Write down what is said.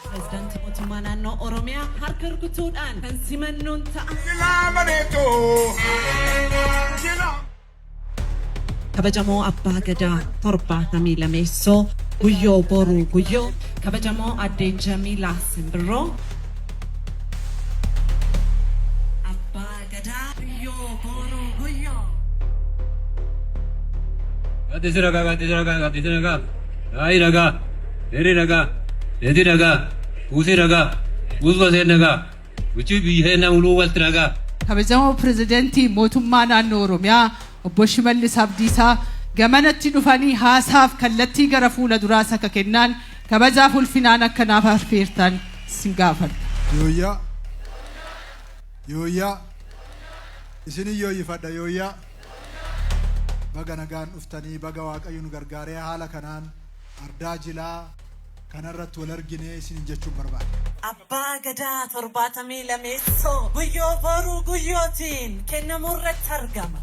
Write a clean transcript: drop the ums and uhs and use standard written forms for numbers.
President Mootummaa naannoo Oromiyaa harka rukutuudhaan kan simannuun ta'a. Kabajamoo Abbaa Gadaa 72 guyyoo boruu guyyoo kabajamoo Addee Jamiilaa Simbirroo Abbaa Gadaa guyyoo boruu guyyoo. Gati raga. Ai raga. Eri raga. Edi raga. Usi raga. Uzwa sen raga. Uchi bihe na ulu wal raga. Kabajamoo Pirezidaantii Mootummaa Naannoo Oromiyaa Obbo Shimallis Abdiisaa gamanatti dhufanii haasaaf kallattii gara fuula duraas akka kennan kabajaaf ulfinaan akkanaaf affeertan sin gaafadha. Yooyyaa isin yooyifadha yooyyaa baga nagaan dhuftanii baga Waaqayyo nu gargaaree haala kanaan ardaa jilaa kanarratti wal argine isin jechuun barbaada. Abbaa Gadaa 72 guyyoo boruu guyyootiin kennamurratti argama.